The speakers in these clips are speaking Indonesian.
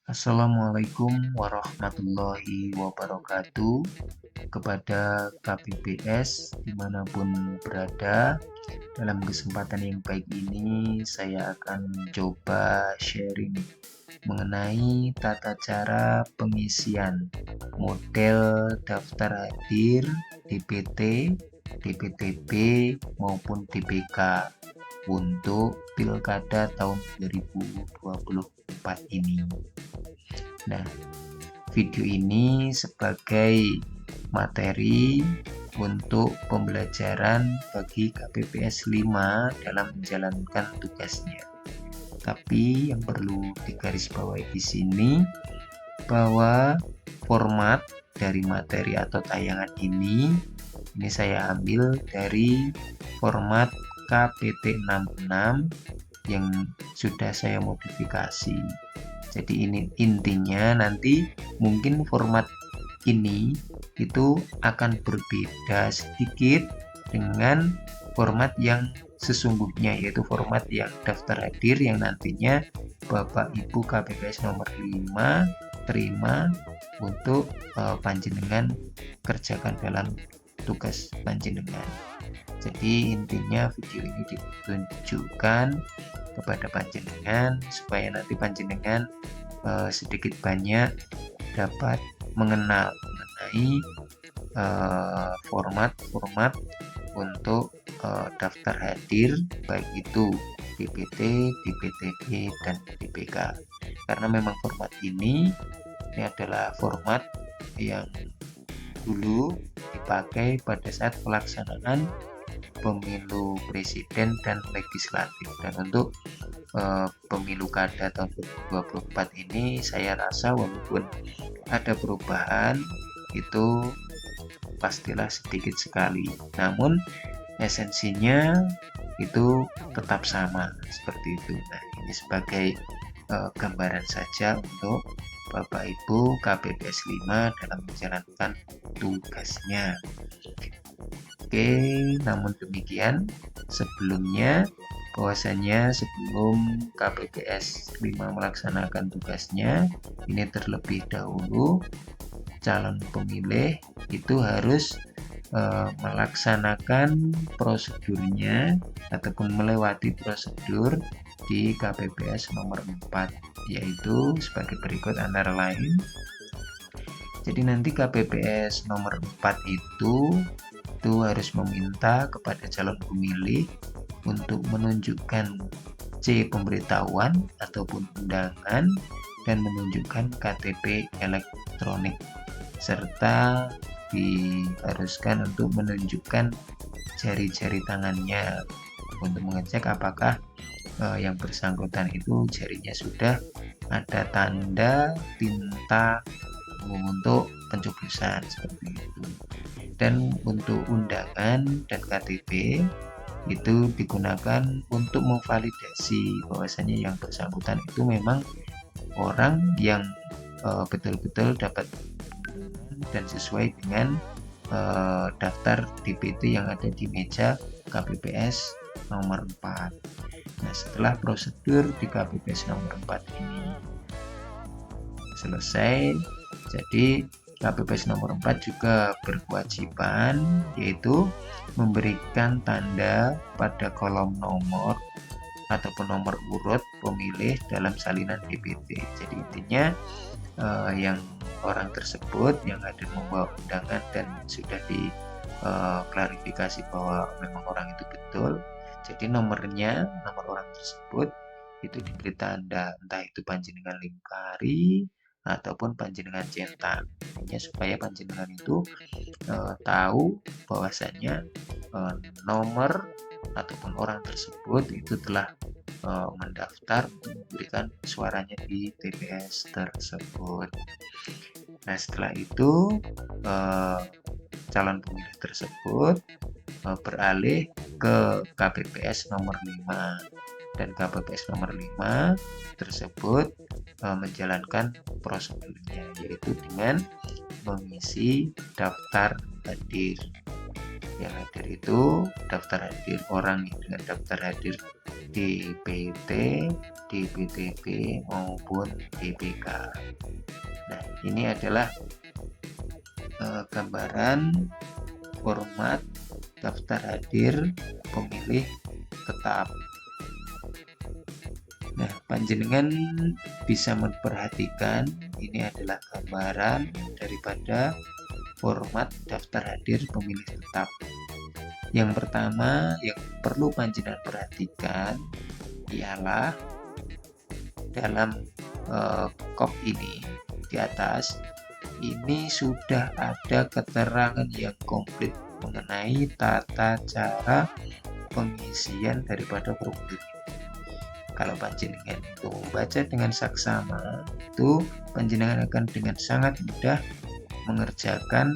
Assalamualaikum warahmatullahi wabarakatuh kepada KPPS dimanapun berada. Dalam kesempatan yang baik ini saya akan mencoba sharing mengenai tata cara pengisian model daftar hadir DPT, DPTB maupun DPK untuk Pilkada tahun 2024 ini. Nah, video ini sebagai materi untuk pembelajaran bagi KPPS 5 dalam menjalankan tugasnya. Tapi yang perlu digarisbawahi di sini bahwa format dari materi atau tayangan ini saya ambil dari format KPT 66 yang sudah saya modifikasi. Jadi ini intinya nanti mungkin format ini itu akan berbeda sedikit dengan format yang sesungguhnya, yaitu format yang daftar hadir yang nantinya Bapak Ibu KPPS nomor 5 terima untuk panjenengan kerjakan dalam tugas panjenengan. Jadi intinya video ini ditunjukkan kepada panjenengan supaya nanti panjenengan sedikit banyak dapat mengenal mengenai format-format untuk daftar hadir baik itu DPT, DPTB, dan DPK. Karena memang format ini adalah format yang dulu dipakai pada saat pelaksanaan pemilu presiden dan legislatif, dan untuk pemilu kada tahun 2024 ini saya rasa walaupun ada perubahan itu pastilah sedikit sekali, namun esensinya itu tetap sama seperti itu. Nah, ini sebagai gambaran saja untuk Bapak Ibu KPPS 5 dalam menjalankan tugasnya. Oke, namun demikian sebelumnya bahwasanya sebelum KPPS 5 melaksanakan tugasnya, ini terlebih dahulu calon pemilih itu harus melaksanakan prosedurnya ataupun melewati prosedur di KPPS nomor 4, yaitu sebagai berikut antara lain. Jadi nanti KPPS nomor 4 itu harus meminta kepada calon pemilih untuk menunjukkan C pemberitahuan ataupun undangan dan menunjukkan KTP elektronik, serta diharuskan untuk menunjukkan jari-jari tangannya untuk mengecek apakah yang bersangkutan itu jarinya sudah ada tanda tinta untuk pencoblosan seperti itu. Dan untuk undangan dan KTP itu digunakan untuk memvalidasi bahwasanya yang bersangkutan itu memang orang yang betul-betul dapat dan sesuai dengan daftar DPT yang ada di meja KPPS nomor 4. Nah, setelah prosedur di KPPS nomor 4 ini selesai, jadi KPPS nomor 4 juga berkewajiban yaitu memberikan tanda pada kolom nomor ataupun nomor urut pemilih dalam salinan DPT. Jadi intinya yang orang tersebut yang hadir membawa undangan dan sudah diklarifikasi bahwa memang orang itu betul, jadi nomor orang tersebut itu diberi tanda, entah itu panjenengan lingkari ataupun panjenengan centang, supaya panjenengan itu tahu bahwasanya nomor ataupun orang tersebut itu telah mendaftar untuk memberikan suaranya di TPS tersebut. Nah, setelah itu calon pemilih tersebut beralih ke KPPS nomor 5, dan KPPS nomor 5 tersebut menjalankan prosedurnya, yaitu dengan mengisi daftar hadir. Yang hadir itu daftar hadir orang dengan daftar hadir DPT, DPTB maupun DPK. Nah, ini adalah gambaran format daftar hadir pemilih tetap. Nah, panjenengan bisa memperhatikan ini adalah gambaran daripada format daftar hadir pemilih tetap. Yang pertama yang perlu panjenengan perhatikan ialah dalam kop ini di atas ini sudah ada keterangan yang komplit mengenai tata cara pengisian daripada formulir. Kalau panjenengan itu membaca dengan saksama, itu panjenengan akan dengan sangat mudah mengerjakan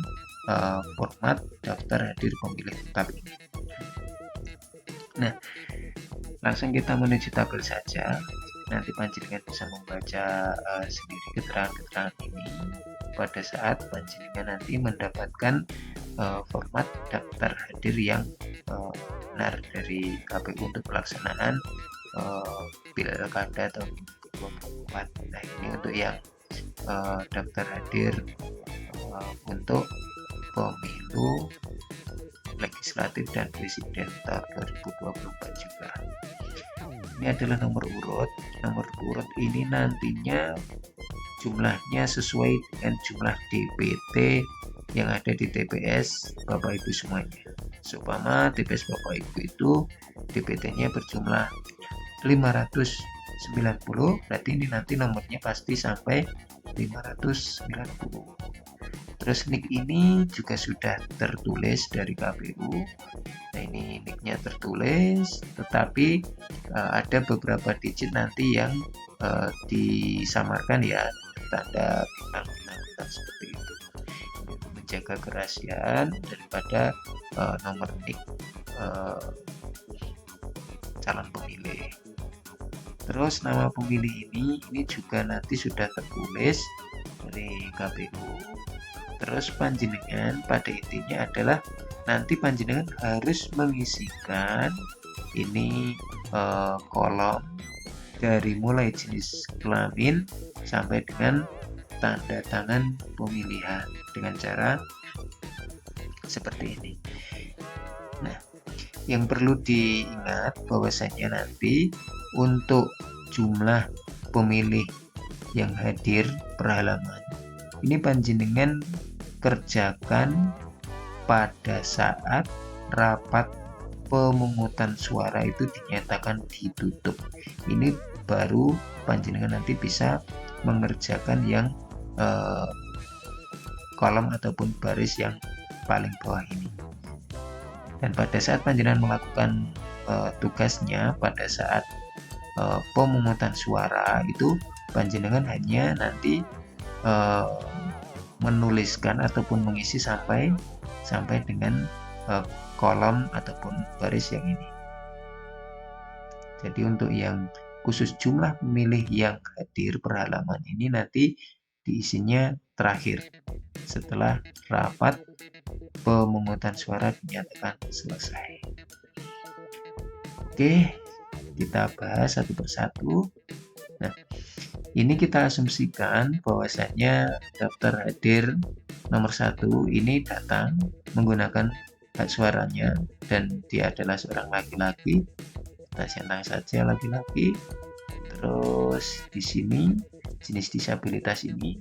format daftar hadir pemilih tetap ini. Nah, langsung kita menuju tabel saja. Nanti panjenengan bisa membaca sendiri keterangan-keterangan ini pada saat panjenengan nanti mendapatkan format daftar hadir yang benar dari KPU untuk pelaksanaan pilkada tahun 2024. Nah, ini untuk yang daftar hadir untuk pemilu legislatif dan presiden tahun 2024 juga. Ini adalah nomor urut. Nomor urut ini nantinya jumlahnya sesuai dengan jumlah DPT yang ada di TPS Bapak Ibu semuanya. Seumpama TPS Bapak Ibu itu DPT-nya berjumlah 590, berarti ini nanti nomornya pasti sampai 590. Terus nick ini juga sudah tertulis dari KPU. Nah, ini nicknya tertulis, tetapi ada beberapa digit nanti yang disamarkan ya, tanda bintang-bintang seperti itu, menjaga kerahasiaan daripada nomor nick calon pemilih. Terus nama pemilih ini juga nanti sudah tertulis dari KPU. Terus panjenengan pada intinya adalah nanti panjenengan harus mengisikan ini kolom dari mulai jenis kelamin sampai dengan tanda tangan pemilihan dengan cara seperti ini. Nah, yang perlu diingat bahwasanya nanti untuk jumlah pemilih yang hadir per halaman ini panjenengan kerjakan pada saat rapat pemungutan suara itu dinyatakan ditutup. Ini baru panjenengan nanti bisa mengerjakan yang kolom ataupun baris yang paling bawah ini. Dan pada saat panjenengan melakukan tugasnya pada saat pemungutan suara itu panjenengan hanya nanti menuliskan ataupun mengisi sampai dengan kolom ataupun baris yang ini. Jadi untuk yang khusus jumlah pemilih yang hadir per halaman ini nanti diisinya terakhir setelah rapat pemungutan suara dinyatakan selesai. Oke, kita bahas satu persatu. Nah, ini kita asumsikan bahwasanya daftar hadir nomor 1 ini datang menggunakan hak suaranya dan dia adalah seorang laki-laki. Kita centang saja laki-laki. Terus di sini jenis disabilitas ini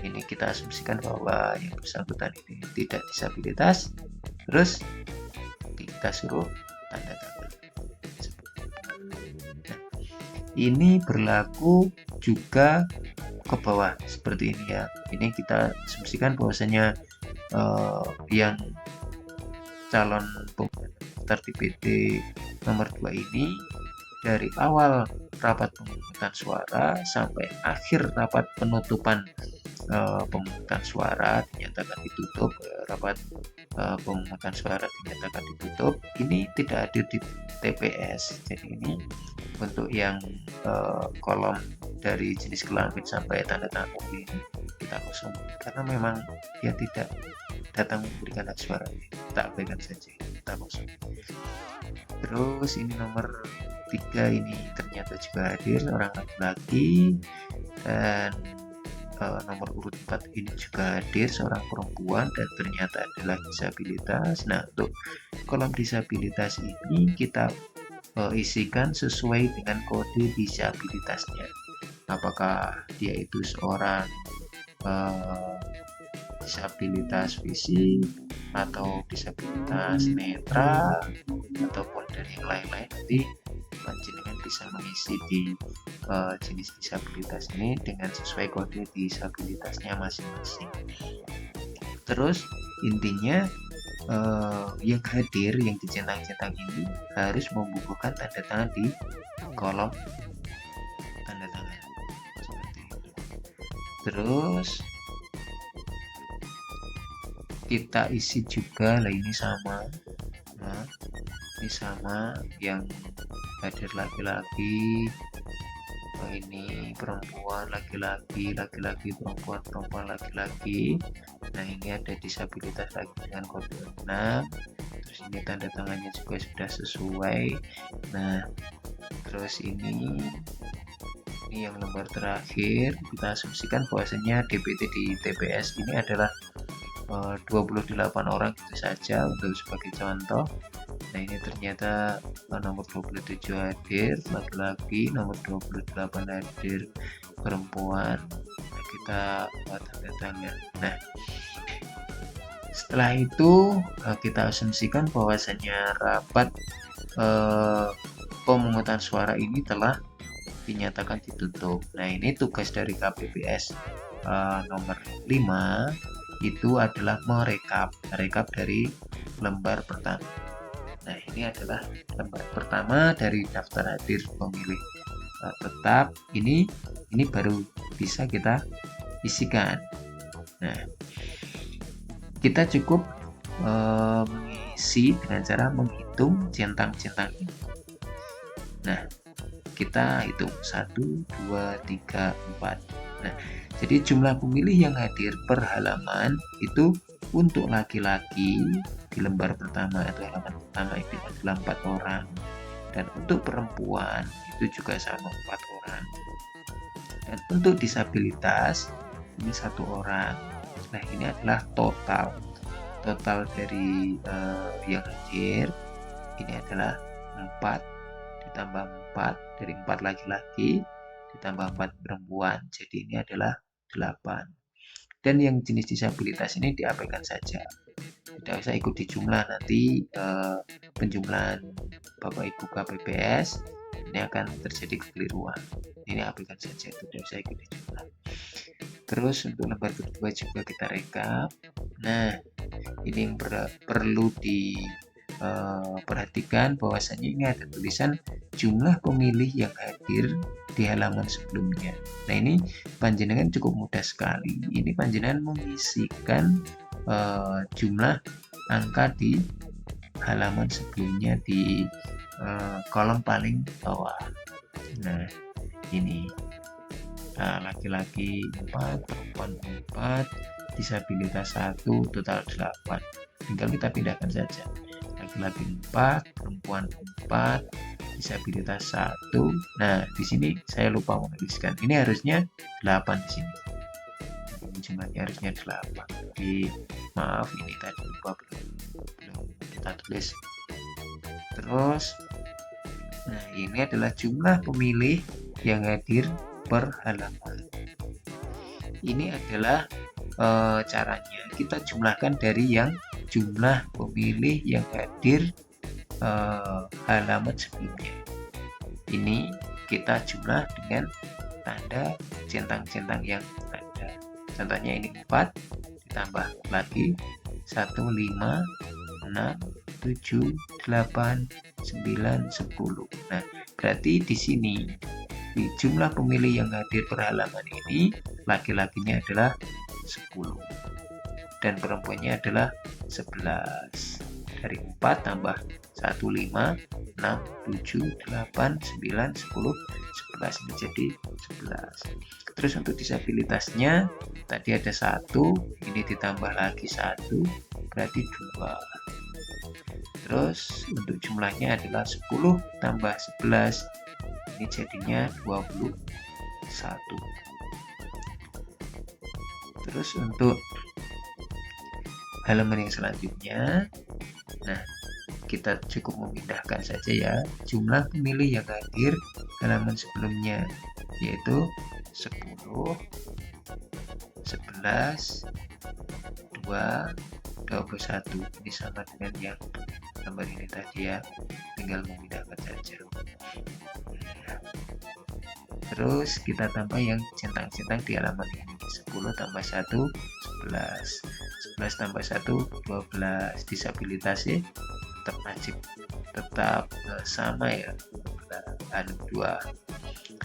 kita asumsikan bahwa yang bersangkutan ini tidak disabilitas. Terus kita suruh tanda tangan. Nah, ini berlaku juga ke bawah seperti ini ya. Ini kita asumsikan bahwasanya yang calon pemungutan DPT nomor 2 ini dari awal rapat pemungutan suara sampai akhir rapat penutupan pemungutan suara dinyatakan ditutup, rapat pemungutan suara dinyatakan ditutup, ini tidak hadir di TPS. Jadi ini untuk yang kolom dari jenis kelamin sampai tanda tangan ini kita kosong karena memang dia tidak datang memberikan hak suara, kita abaikan saja, kita kosong. Terus ini nomor 3 ini ternyata juga hadir seorang laki-laki, dan nomor urut 4 ini juga hadir seorang perempuan dan ternyata adalah disabilitas. Nah, untuk kolom disabilitas ini kita isikan sesuai dengan kode disabilitasnya. Apakah dia itu seorang disabilitas fisik atau disabilitas netra ataupun dari yang lain-lain, nanti panjenengan bisa mengisi di jenis disabilitas ini dengan sesuai kode disabilitasnya masing-masing. Terus intinya yang hadir, yang dicentang-centang ini harus membubuhkan tanda tangan di kolom tanda tangan seperti itu. Terus kita isi juga lah, ini sama. Nah, ini sama, yang hadir laki-laki, ini perempuan laki-laki, laki-laki perempuan, perempuan laki-laki. Nah, ini ada disabilitas lagi dengan kode 6. Terus ini tanda tangannya juga sudah sesuai. Nah, terus ini yang lembar terakhir, kita asumsikan bahwasanya DPT di TPS ini adalah 28 orang gitu saja untuk sebagai contoh. Nah, ini ternyata nomor 27 hadir laki-laki, nomor 28 hadir perempuan. Nah, kita tanda tangan. Nah, setelah itu kita asumsikan bahwasanya rapat pemungutan suara ini telah dinyatakan ditutup. Nah, ini tugas dari KPPS nomor 5 itu adalah merekap dari lembar pertama. Nah, ini adalah lembar pertama dari daftar hadir pemilih tetap. Ini baru bisa kita isikan. Nah, kita cukup mengisi dengan cara menghitung centang-centang ini. Nah, kita hitung 1, 2, 3, 4. Nah, jadi jumlah pemilih yang hadir per halaman itu untuk laki-laki di lembar pertama atau halaman pertama itu adalah 4 orang, dan untuk perempuan itu juga sama 4 orang, dan untuk disabilitas ini 1 orang. Nah, ini adalah total dari yang hadir ini adalah 4 ditambah 4, dari 4 laki-laki ditambah 4 perempuan, jadi ini adalah 8. Dan yang jenis disabilitas ini diabaikan saja, tidak usah ikut dijumlah. Nanti penjumlahan Bapak Ibu KPPS ini akan terjadi kekeliruan. Ini abaikan saja, tidak usah ikut dijumlah. Terus untuk lembar kedua juga kita rekap. Nah, ini yang perlu diperhatikan bahwasanya ini ada tulisan jumlah pemilih yang hadir di halaman sebelumnya. Nah, ini panjenengan cukup mudah sekali. Ini panjenengan mengisikan jumlah angka di halaman sebelumnya di kolom paling bawah. Nah, ini laki-laki 4, perempuan 4, disabilitas 1, total 8. Tinggal kita pindahkan saja. Laki-laki 4, perempuan 4, disabilitas 1. Nah, di sini saya lupa menuliskan. Ini harusnya 8 di sini. Ini jumlahnya harusnya 8. Jadi maaf, ini tadi lupa belum kita tulis. Terus, nah, ini adalah jumlah pemilih yang hadir per halaman. Ini adalah caranya kita jumlahkan dari yang jumlah pemilih yang hadir halaman sebelumnya. Ini kita jumlah dengan tanda centang-centang yang ada. Contohnya ini 4 ditambah lagi 1, 5, 6, 7, 8, 9, 10. Nah, berarti di sini di jumlah pemilih yang hadir per halaman ini laki-lakinya adalah 10 dan perempuannya adalah 11. Dari 4 tambah 1, 5, 6, 7, 8, 9, 10, 11 menjadi 11. Terus untuk disabilitasnya tadi ada 1, ini ditambah lagi 1, berarti 2. Terus untuk jumlahnya adalah 10 tambah 11, ini jadinya 21. Terus untuk halaman yang selanjutnya, nah kita cukup memindahkan saja ya jumlah pemilih yang hadir halaman sebelumnya, yaitu 10, 11, 2, 21. Ini sama dengan yang gambar ini tadi ya, tinggal memindahkan saja. Terus kita tambah yang centang-centang di halaman ini, 10 tambah 1, 11, 11 tambah 1, 12. Disabilitasnya tetap wajib, tetap sama ya, 2,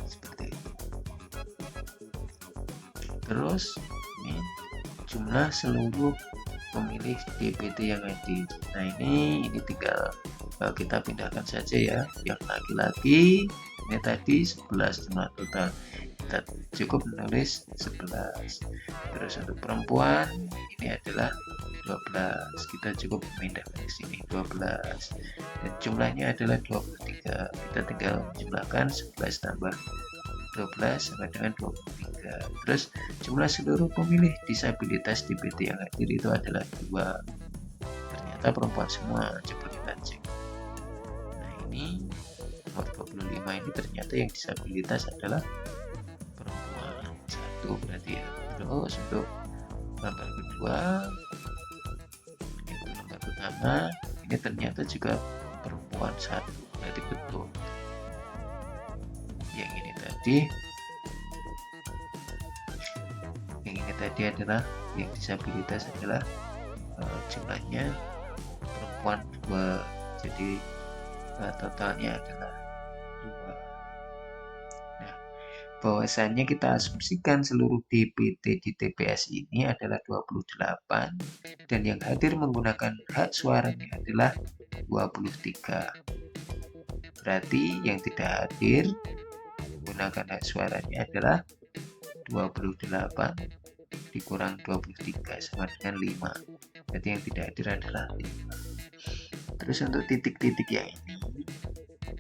seperti itu. Terus ini jumlah seluruh pemilih DPT yang hadir. Nah ini tinggal kita pindahkan saja ya, yang laki-laki ini tadi 11 jumlah total, kita cukup menulis 11. Terus untuk perempuan ini adalah 12, kita cukup memindahkan ke sini 12, dan jumlahnya adalah 23, kita tinggal menjumlahkan 11 tambah 12 sama dengan 23. Terus jumlah seluruh pemilih disabilitas DPT yang hadir itu adalah 2, ternyata perempuan semua. Coba kita cek. Nah ini nomor 25 ini ternyata yang disabilitas adalah perempuan 1 berarti ya. Terus untuk gambar kedua, itu gambar pertama, ini ternyata juga perempuan 1, berarti betul. Yang ini tadi adalah yang disabilitas adalah jumlahnya perempuan 2, jadi totalnya adalah 2. Nah, bahwasannya kita asumsikan seluruh DPT di TPS ini adalah 28, dan yang hadir menggunakan hak suaranya adalah 23. Berarti yang tidak hadir menggunakan hak suaranya adalah 28 dikurang 23 sama dengan 5. Jadi yang tidak hadir adalah 5. Terus untuk titik-titik yang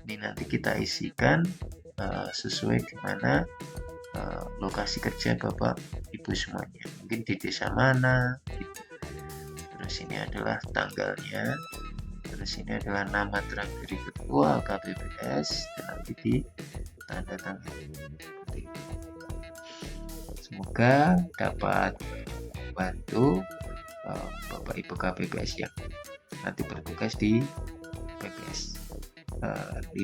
ini nanti kita isikan sesuai dimana lokasi kerja Bapak Ibu semuanya, mungkin di desa mana gitu. Terus ini adalah tanggalnya, terus ini adalah nama terang dari ketua KPPS, dan nanti di tanda tangan. Semoga dapat membantu Bapak Ibu KPPS yang nanti bertugas di PPS 5.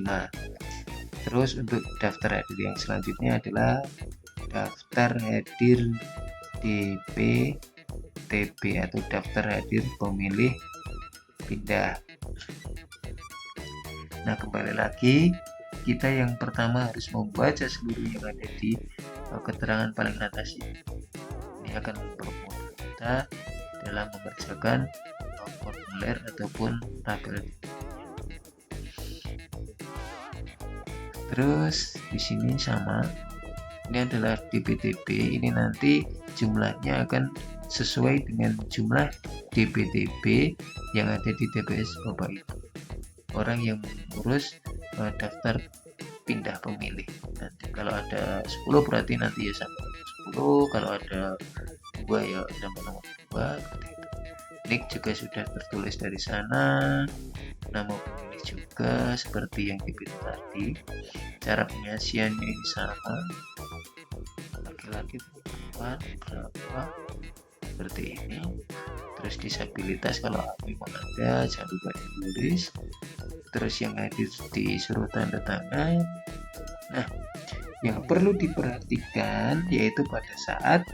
Terus untuk daftar hadir yang selanjutnya adalah daftar hadir DPTB atau daftar hadir pemilih pindah. Nah kembali lagi, kita yang pertama harus membaca seluruh yang ada di keterangan paling atas ini. Ini akan mempermudah kita dalam mengerjakan formulir ataupun tabel. Terus di sini sama, ini adalah DPTB, ini nanti jumlahnya akan sesuai dengan jumlah DPTB yang ada di TPS Bapak Ibu, orang yang mengurus daftar pindah pemilih. Nanti kalau ada 10 berarti nanti ya sama 10, kalau ada 2 ya sama nomor 2 seperti itu. Nik juga sudah tertulis dari sana, nama pemilih juga seperti yang dipilih tadi. Cara pengisiannya ini sama, laki-laki perempuan berapa seperti ini. Terus disabilitas kalau memang ada jangan lupa ditulis. Terus yang hadir disuruh tanda tangan. Nah, yang perlu diperhatikan yaitu pada saat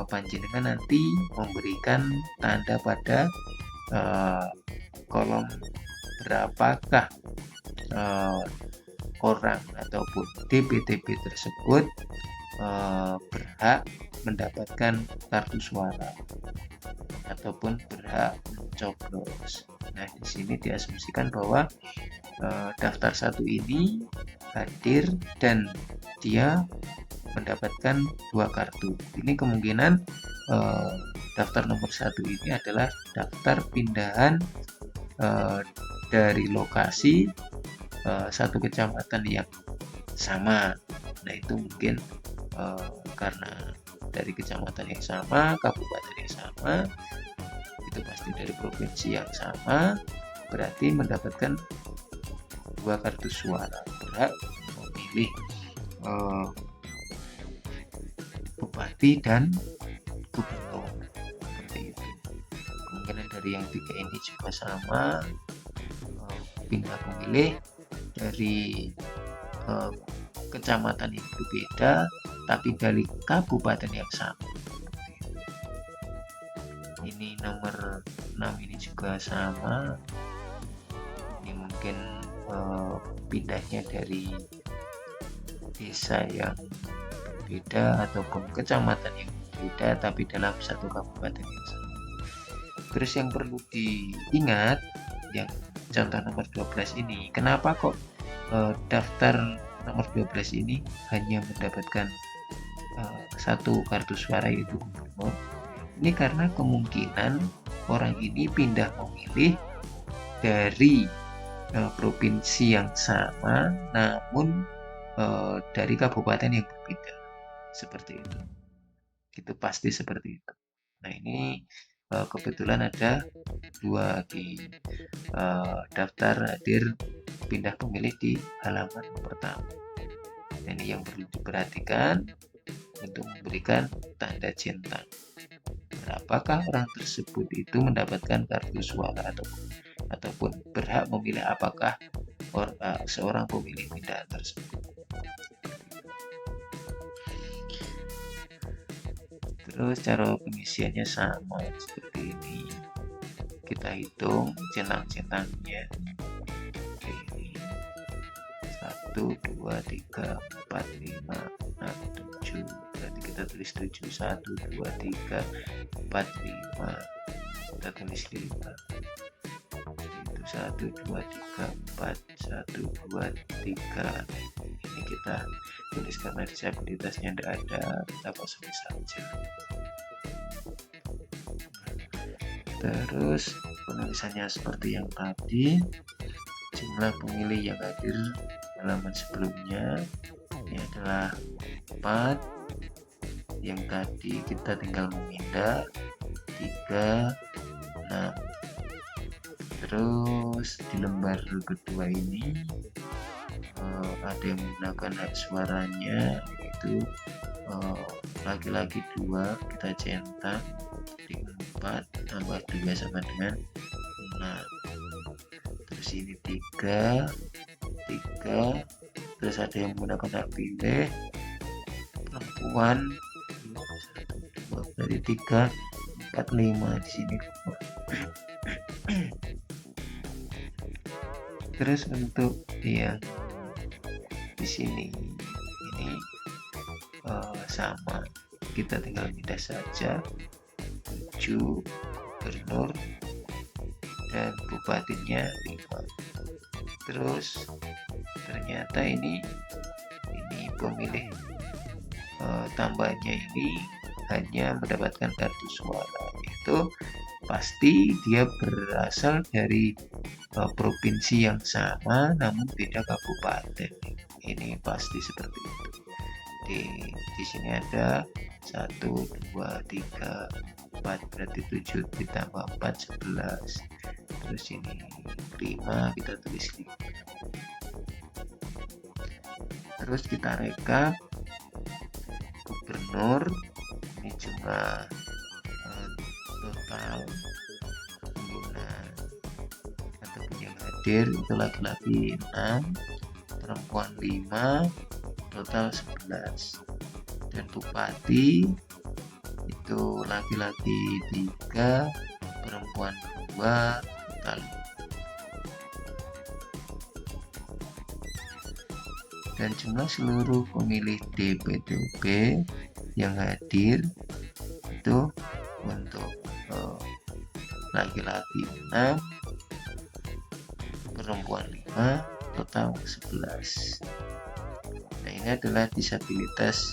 panjenengan nanti memberikan tanda pada kolom berapakah orang ataupun DPTB tersebut berhak mendapatkan kartu suara ataupun berhak mencoblos. Nah, di sini diasumsikan bahwa daftar 1 ini hadir dan dia mendapatkan 2 kartu. Ini kemungkinan daftar nomor 1 ini adalah daftar pindahan dari lokasi satu kecamatan yang sama. Nah, itu mungkin karena dari kecamatan yang sama, kabupaten yang sama, itu pasti dari provinsi yang sama, berarti mendapatkan 2 kartu suara, berhak memilih bupati dan gubernur. Seperti itu. Kemungkinan dari yang 3 ini juga sama, pindah pemilih dari kecamatan yang berbeda, tapi dari kabupaten yang sama. Ini nomor 6 ini juga sama. Ini mungkin pindahnya dari desa yang berbeda ataupun kecamatan yang berbeda, tapi dalam satu kabupaten yang sama. Terus yang perlu diingat, yang contoh nomor 12 ini, kenapa kok daftar nomor 12 ini hanya mendapatkan satu kartu suara, yaitu gubernur? Ini karena kemungkinan orang ini pindah memilih dari provinsi yang sama, namun dari kabupaten yang berbeda. Seperti itu. Itu pasti seperti itu. Nah, ini kebetulan ada 2 di daftar hadir pindah pemilih di halaman pertama. Ini yang perlu diperhatikan untuk memberikan tanda centang. Apakah orang tersebut itu mendapatkan kartu suara ataupun berhak memilih apakah seorang pemilih pindahan tersebut. Terus cara pengisiannya sama seperti ini. Kita hitung centang-centangnya. Oke, ini 1, 2, 3, 4, 5, 6, 7. Berarti kita tulis 7, 1, 2, 3, 4, 5. Kita tulis 5. Itu 1, 2, 3, 4, 1, 2, 3. Ini kita tulis karena disabilitasnya tidak ada, kita kosongin saja. Terus penulisannya seperti yang tadi, jumlah pemilih yang hadir halaman sebelumnya ini adalah 4, yang tadi kita tinggal memindah 3, 6. Terus di lembar kedua ini ada yang menggunakan hak suaranya, yaitu laki-laki 2, kita centang di 4 tambah 2 sama dengan 6. Terus ini 3, terus ada yang menggunakan hak pilih perempuan 1, 2, berarti 3, 4, 5 di sini. Terus untuk yang di sini ini sama, kita tinggal pindah saja 7 gubernur dan bupatinya 5. Terus ternyata ini pemilih tambahnya ini hanya mendapatkan kartu suara, itu pasti dia berasal dari provinsi yang sama namun beda kabupaten. Ini pasti seperti itu. Di sini ada 1, 2, 3, 4, berarti 7 ditambah 4, 11. Terus ini 5, kita tulis 5. Terus kita rekap gubernur, ini jumlah total pengguna ataupun yang hadir itu laki-laki 6, perempuan 5, total 11. Dan bupati itu laki-laki 3, perempuan 2, total 5. Dan jumlah seluruh pemilih DPTB yang hadir itu untuk laki-laki 6, perempuan 5, total 11. Nah, ini adalah disabilitas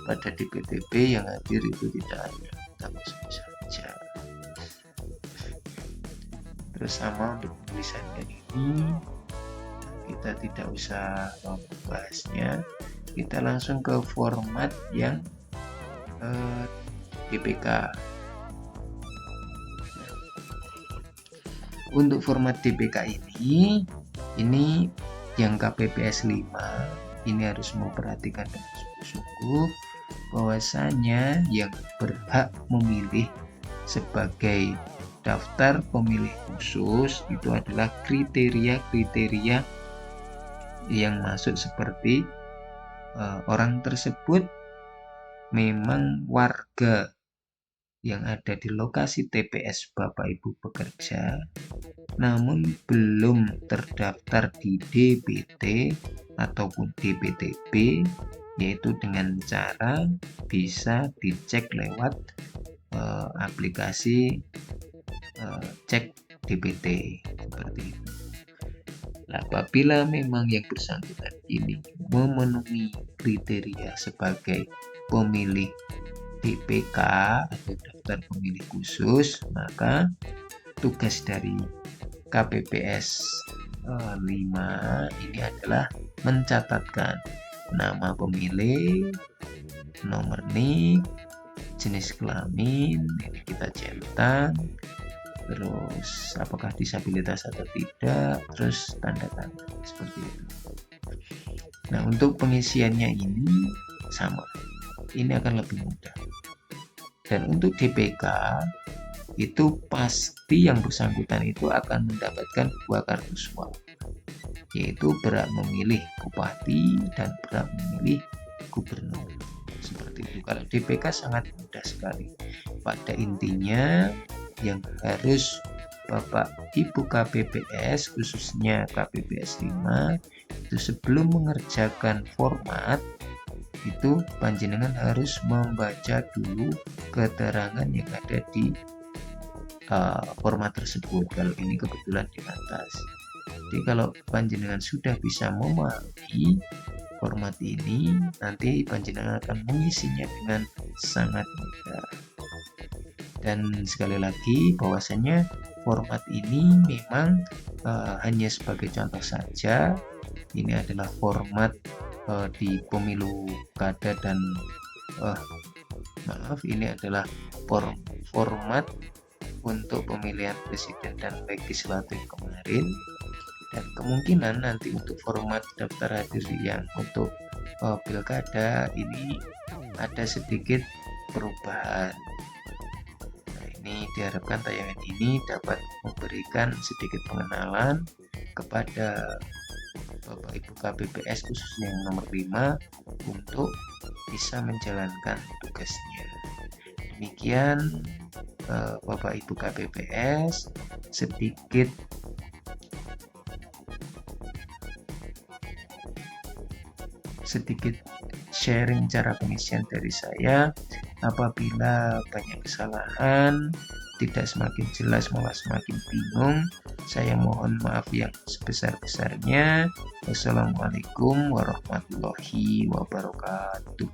pada DPTP yang hadir itu tidak ada, kita masuk saja. Terus sama untuk penulisannya ini kita tidak usah membahasnya, kita langsung ke format yang DPK. Untuk format DPK ini yang KPPS 5 ini harus memperhatikan dengan sungguh-sungguh bahwasanya yang berhak memilih sebagai daftar pemilih khusus itu adalah kriteria-kriteria yang masuk seperti orang tersebut memang warga yang ada di lokasi TPS Bapak Ibu bekerja, namun belum terdaftar di DPT ataupun DPTP, yaitu dengan cara bisa dicek lewat aplikasi cek DPT seperti itu. Apabila memang yang bersangkutan ini memenuhi kriteria sebagai pemilih DPK atau daftar pemilih khusus, maka tugas dari KPPS 5 ini adalah mencatatkan nama pemilih, nomor NIK, jenis kelamin, ini kita centang, terus apakah disabilitas atau tidak, terus tanda-tanda seperti itu. Nah, untuk pengisiannya ini sama, ini akan lebih mudah. Dan untuk DPK itu pasti yang bersangkutan itu akan mendapatkan 2 kartu suara, yaitu berhak memilih bupati dan berhak memilih gubernur. Seperti itu. Kalau DPK sangat mudah sekali. Pada intinya yang harus Bapak Ibu KPPS, khususnya KPPS 5, itu sebelum mengerjakan format itu panjenengan harus membaca dulu keterangan yang ada di format tersebut. Kalau ini kebetulan di atas. Jadi kalau panjenengan sudah bisa memahami format ini, nanti panjenengan akan mengisinya dengan sangat mudah. Dan sekali lagi bahwasanya format ini memang hanya sebagai contoh saja. Ini adalah format di pemilu kada dan ini adalah format untuk pemilihan presiden dan legislatif kemarin, dan kemungkinan nanti untuk format daftar hadir yang untuk pilkada ini ada sedikit perubahan. Nah, ini diharapkan tayangan ini dapat memberikan sedikit pengenalan kepada Bapak Ibu KPPS khususnya yang nomor 5 untuk bisa menjalankan tugasnya. Demikian Bapak Ibu KPPS sedikit sharing cara pengisian dari saya. Apabila banyak kesalahan, tidak semakin jelas malah semakin bingung, saya mohon maaf yang sebesar-besarnya. Wassalamualaikum warahmatullahi wabarakatuh.